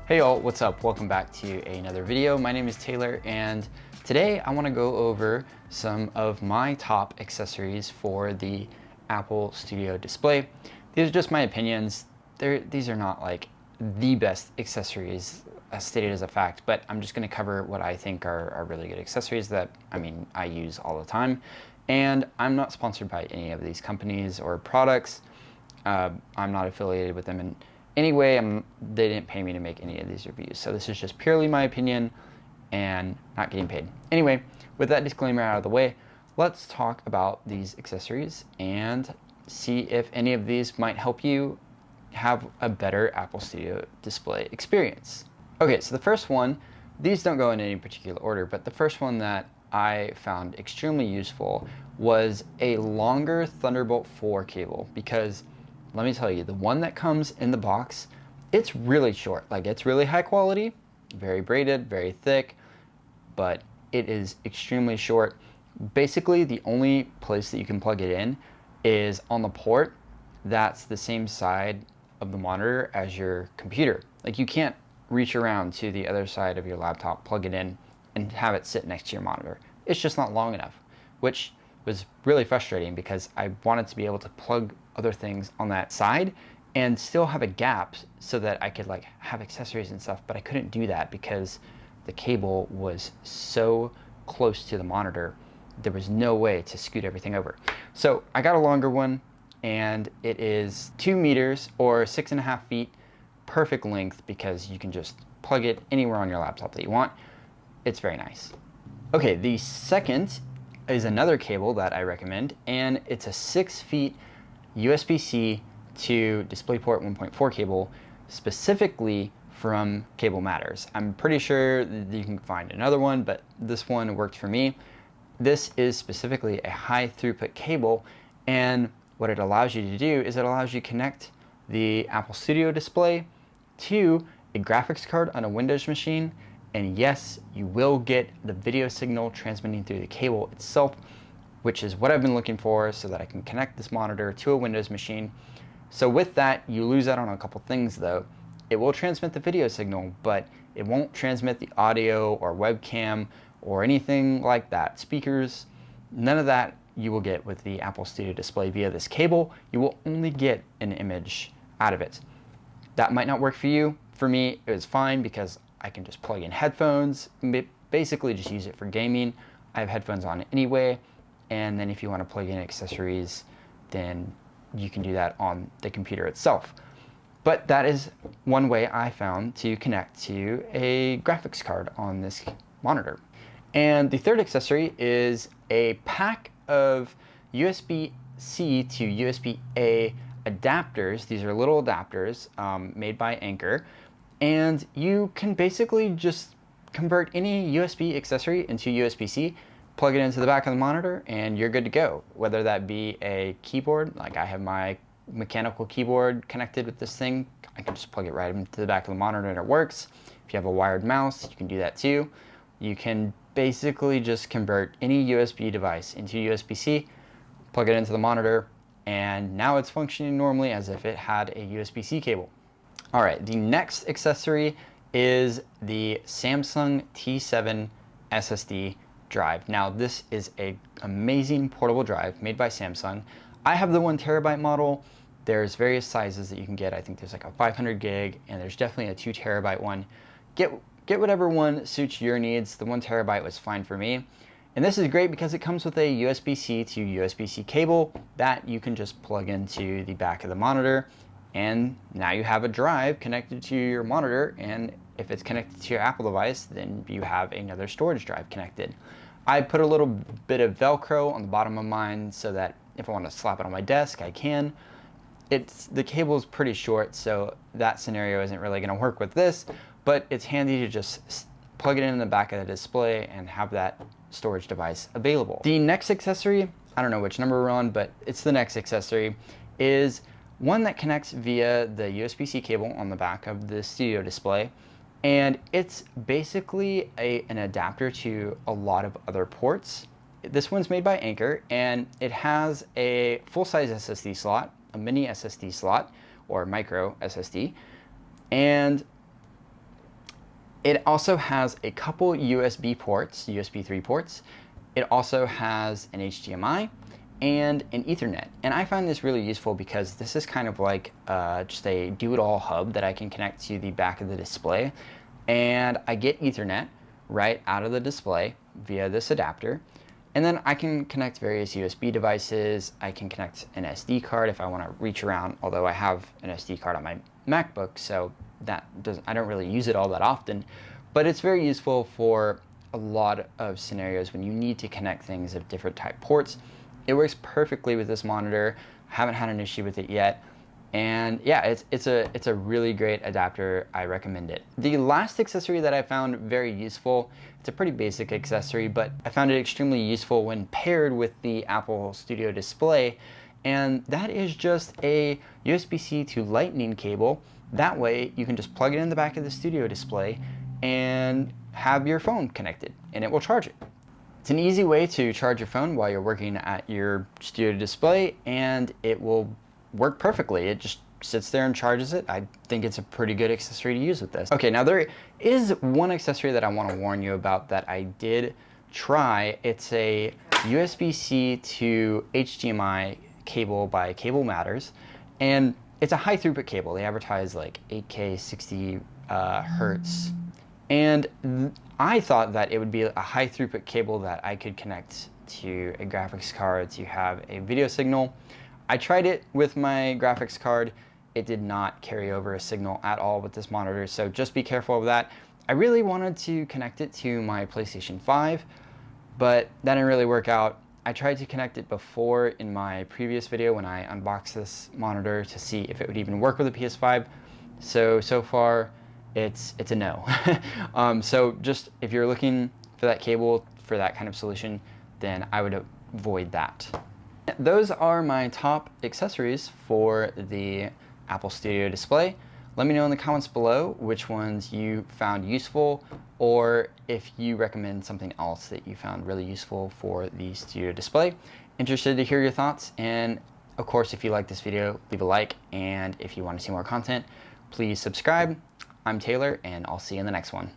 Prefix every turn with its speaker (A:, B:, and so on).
A: Hey y'all, what's up? Welcome back to another video. My name is Taylor and today I want to go over some of my top accessories for the Apple Studio display. These are just my opinions. These are not like the best accessories as stated as a fact, but I'm just going to cover what I think are really good accessories that I use all the time. And I'm not sponsored by any of these companies or products. I'm not affiliated with them in any way. They didn't pay me to make any of these reviews. So this is just purely my opinion and not getting paid. Anyway, with that disclaimer out of the way, let's talk about these accessories and see if any of these might help you have a better Apple Studio display experience. Okay, so the first one, these don't go in any particular order, but the first one that I found extremely useful was a longer Thunderbolt 4 cable, because let me tell you, the one that comes in the box, it's really short. Like, it's really high quality, very braided, very thick, but it is extremely short. Basically, the only place that you can plug it in is on the port that's the same side of the monitor as your computer. Like, you can't reach around to the other side of your laptop, plug it in, and have it sit next to your monitor. It's just not long enough, which was really frustrating because I wanted to be able to plug other things on that side and still have a gap so that I could like have accessories and stuff, but I couldn't do that because the cable was so close to the monitor. There was no way to scoot everything over. So I got a longer one, and it is 2 meters or 6.5 feet, perfect length because you can just plug it anywhere on your laptop that you want. It's very nice. Okay, the second is another cable that I recommend, and it's a 6 feet USBC to DisplayPort 1.4 cable, specifically from Cable Matters. I'm pretty sure that you can find another one, but this one worked for me. This is specifically a high throughput cable, and what it allows you to do is it allows you to connect the Apple Studio display to a graphics card on a Windows machine. And yes, you will get the video signal transmitting through the cable itself, which is what I've been looking for so that I can connect this monitor to a Windows machine. So with that, you lose out on a couple things though. It will transmit the video signal, but it won't transmit the audio or webcam or anything like that. Speakers, none of that you will get with the Apple Studio display via this cable. You will only get an image out of it. That might not work for you. For me, it was fine because I can just plug in headphones, basically just use it for gaming. I have headphones on anyway, and then if you want to plug in accessories, then you can do that on the computer itself. But that is one way I found to connect to a graphics card on this monitor. And the third accessory is a pack of USB-C to USB-A adapters. These are little adapters made by Anker. And you can basically just convert any USB accessory into USB-C, plug it into the back of the monitor, and you're good to go. Whether that be a keyboard, like I have my mechanical keyboard connected with this thing, I can just plug it right into the back of the monitor and it works. If you have a wired mouse, you can do that too. You can basically just convert any USB device into USB-C, plug it into the monitor, and now it's functioning normally as if it had a USB-C cable. All right, the next accessory is the Samsung T7 SSD drive. Now, this is an amazing portable drive made by Samsung. I have the 1 terabyte model. There's various sizes that you can get. I think there's like a 500 gig, and there's definitely a 2 terabyte one. Get whatever one suits your needs. The 1 terabyte was fine for me. And this is great because it comes with a USB-C to USB-C cable that you can just plug into the back of the monitor. And now you have a drive connected to your monitor, and if it's connected to your Apple device, then you have another storage drive connected. I put a little bit of Velcro on the bottom of mine so that if I want to slap it on my desk, I can. The cable is pretty short, so that scenario isn't really going to work with this, but it's handy to just plug it in the back of the display and have that storage device available. The next accessory, I don't know which number we're on, but it's the next accessory, is one that connects via the USB-C cable on the back of the Studio display, and it's basically an adapter to a lot of other ports. This one's made by Anker, and it has a full-size SSD slot, a mini SSD slot, or micro SSD, and It also has a couple USB ports, USB 3 ports. It also has an HDMI and an Ethernet. And I find this really useful because this is kind of like just a do-it-all hub that I can connect to the back of the display. And I get Ethernet right out of the display via this adapter. And then I can connect various USB devices. I can connect an SD card if I want to reach around, although I have an SD card on my MacBook, so I don't really use it all that often. But it's very useful for a lot of scenarios when you need to connect things of different type ports. It works perfectly with this monitor. I haven't had an issue with it yet. And yeah, it's a really great adapter. I recommend it. The last accessory that I found very useful, it's a pretty basic accessory, but I found it extremely useful when paired with the Apple Studio Display, and that is just a USB-C to Lightning cable. That way you can just plug it in the back of the Studio Display and have your phone connected, and it will charge it. It's an easy way to charge your phone while you're working at your Studio Display, and it will work perfectly. It just sits there and charges it. I think it's a pretty good accessory to use with this. Okay, now there is one accessory that I want to warn you about that I did try. It's a USB-C to HDMI cable by Cable Matters, and it's a high throughput cable. They advertise like 8K 60 hertz, and I thought that it would be a high throughput cable that I could connect to a graphics card to have a video signal. I tried it with my graphics card. It did not carry over a signal at all with this monitor, so just be careful of that. I really wanted to connect it to my PlayStation 5, but that didn't really work out. I tried to connect it before in my previous video when I unboxed this monitor to see if it would even work with a PS5. So far, it's a no. So just if you're looking for that cable for that kind of solution, then I would avoid that. Those are my top accessories for the Apple Studio Display. Let me know in the comments below which ones you found useful, or if you recommend something else that you found really useful for the Studio Display. Interested to hear your thoughts, and of course, if you like this video, leave a like, and if you want to see more content, please subscribe. I'm Taylor, and I'll see you in the next one.